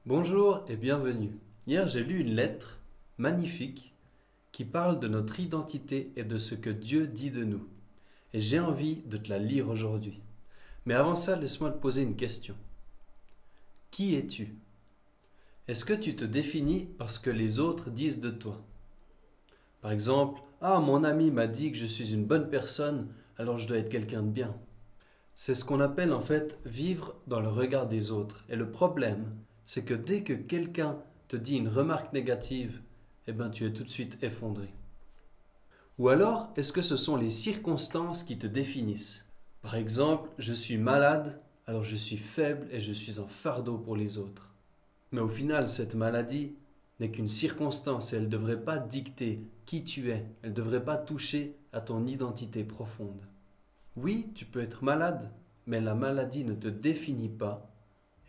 Bonjour et bienvenue. Hier, j'ai lu une lettre magnifique qui parle de notre identité et de ce que Dieu dit de nous. Et j'ai envie de te la lire aujourd'hui. Mais avant ça, laisse-moi te poser une question. Qui es-tu? Est-ce que tu te définis par ce que les autres disent de toi? Par exemple, ah, mon ami m'a dit que je suis une bonne personne, alors je dois être quelqu'un de bien. C'est ce qu'on appelle en fait vivre dans le regard des autres. Et le problème, c'est que dès que quelqu'un te dit une remarque négative, eh ben tu es tout de suite effondré. Ou alors, est-ce que ce sont les circonstances qui te définissent? Par exemple, je suis malade, alors je suis faible et je suis un fardeau pour les autres. Mais au final, cette maladie n'est qu'une circonstance et elle ne devrait pas dicter qui tu es. Elle ne devrait pas toucher à ton identité profonde. Oui, tu peux être malade, mais la maladie ne te définit pas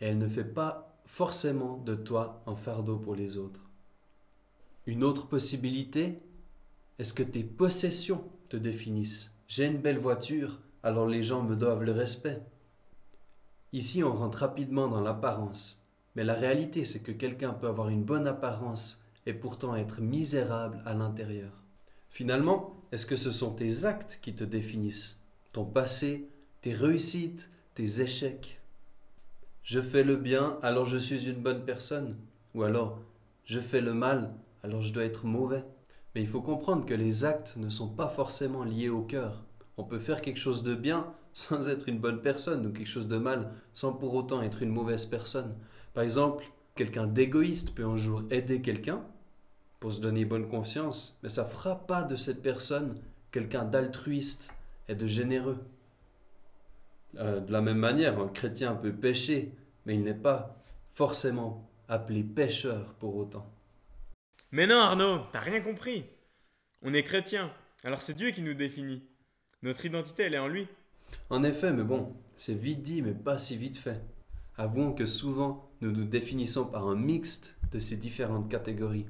et elle ne fait pas forcément de toi un fardeau pour les autres. Une autre possibilité, est-ce que tes possessions te définissent? J'ai une belle voiture, alors les gens me doivent le respect. Ici, on rentre rapidement dans l'apparence, mais la réalité, c'est que quelqu'un peut avoir une bonne apparence et pourtant être misérable à l'intérieur. Finalement, est-ce que ce sont tes actes qui te définissent? Ton passé, tes réussites, tes échecs? Je fais le bien, alors je suis une bonne personne. Ou alors, je fais le mal, alors je dois être mauvais. Mais il faut comprendre que les actes ne sont pas forcément liés au cœur. On peut faire quelque chose de bien sans être une bonne personne, ou quelque chose de mal sans pour autant être une mauvaise personne. Par exemple, quelqu'un d'égoïste peut un jour aider quelqu'un pour se donner bonne conscience, mais ça ne fera pas de cette personne quelqu'un d'altruiste et de généreux. De la même manière, un chrétien peut pécher, mais il n'est pas forcément appelé pécheur pour autant. Mais non, Arnaud, t'as rien compris. On est chrétien, alors c'est Dieu qui nous définit. Notre identité, elle est en lui. En effet, mais bon, c'est vite dit, mais pas si vite fait. Avouons que souvent, nous nous définissons par un mixte de ces différentes catégories.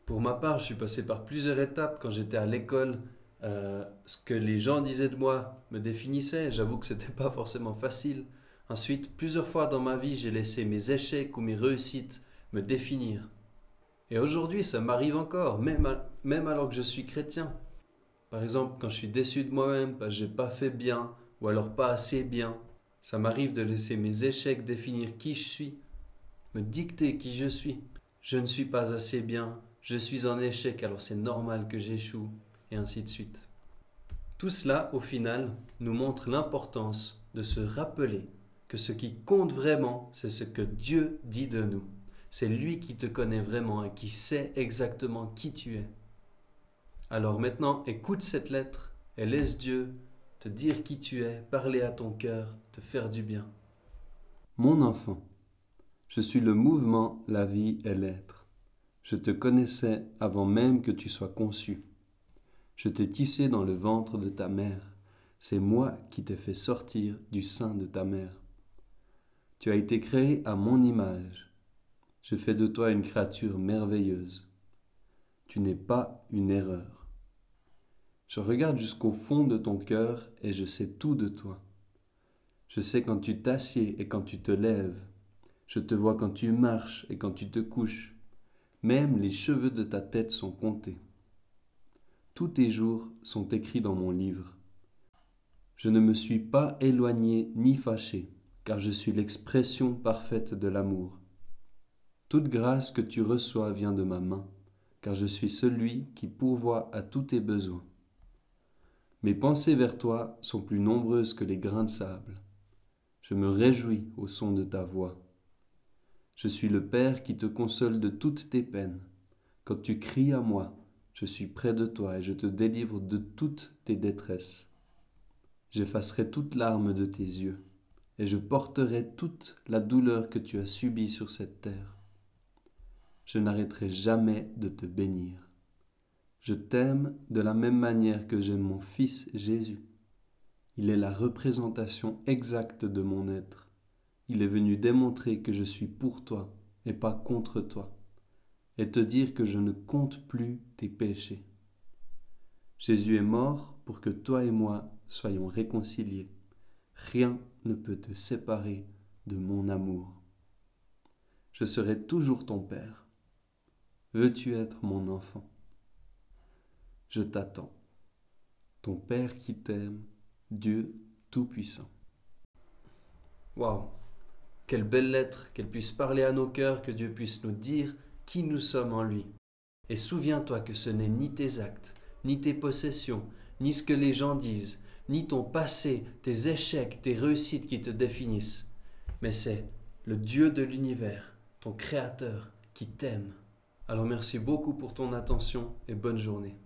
Pour ma part, je suis passé par plusieurs étapes quand j'étais à l'école. Ce que les gens disaient de moi me définissait. J'avoue que c'était pas forcément facile. Ensuite, plusieurs fois dans ma vie, j'ai laissé mes échecs ou mes réussites me définir. Et aujourd'hui, ça m'arrive encore, même alors que je suis chrétien. Par exemple, quand je suis déçu de moi-même parce que j'ai pas fait bien ou alors pas assez bien, ça m'arrive de laisser mes échecs définir qui je suis, me dicter qui je suis. Je ne suis pas assez bien, je suis en échec alors c'est normal que j'échoue, et ainsi de suite. Tout cela, au final, nous montre l'importance de se rappeler que ce qui compte vraiment, c'est ce que Dieu dit de nous. C'est lui qui te connaît vraiment et qui sait exactement qui tu es. Alors maintenant, écoute cette lettre et laisse Dieu te dire qui tu es, parler à ton cœur, te faire du bien. Mon enfant, je suis le mouvement, la vie et l'être. Je te connaissais avant même que tu sois conçu. Je t'ai tissé dans le ventre de ta mère. C'est moi qui t'ai fait sortir du sein de ta mère. Tu as été créé à mon image. Je fais de toi une créature merveilleuse. Tu n'es pas une erreur. Je regarde jusqu'au fond de ton cœur et je sais tout de toi. Je sais quand tu t'assieds et quand tu te lèves. Je te vois quand tu marches et quand tu te couches. Même les cheveux de ta tête sont comptés. Tous tes jours sont écrits dans mon livre. Je ne me suis pas éloigné ni fâché, car je suis l'expression parfaite de l'amour. Toute grâce que tu reçois vient de ma main, car je suis celui qui pourvoit à tous tes besoins. Mes pensées vers toi sont plus nombreuses que les grains de sable. Je me réjouis au son de ta voix. Je suis le Père qui te console de toutes tes peines. Quand tu cries à moi, je suis près de toi et je te délivre de toutes tes détresses. J'effacerai toute larme de tes yeux et je porterai toute la douleur que tu as subie sur cette terre. Je n'arrêterai jamais de te bénir. Je t'aime de la même manière que j'aime mon Fils Jésus. Il est la représentation exacte de mon être. Il est venu démontrer que je suis pour toi et pas contre toi, et te dire que je ne compte plus tes péchés. Jésus est mort pour que toi et moi soyons réconciliés. Rien ne peut te séparer de mon amour. Je serai toujours ton père. Veux-tu être mon enfant? Je t'attends. Ton Père qui t'aime, Dieu Tout-Puissant. Waouh! Quelle belle lettre, qu'elle puisse parler à nos cœurs, que Dieu puisse nous dire qui nous sommes en lui. Et souviens-toi que ce n'est ni tes actes, ni tes possessions, ni ce que les gens disent, ni ton passé, tes échecs, tes réussites qui te définissent, mais c'est le Dieu de l'univers, ton Créateur, qui t'aime. Alors merci beaucoup pour ton attention et bonne journée.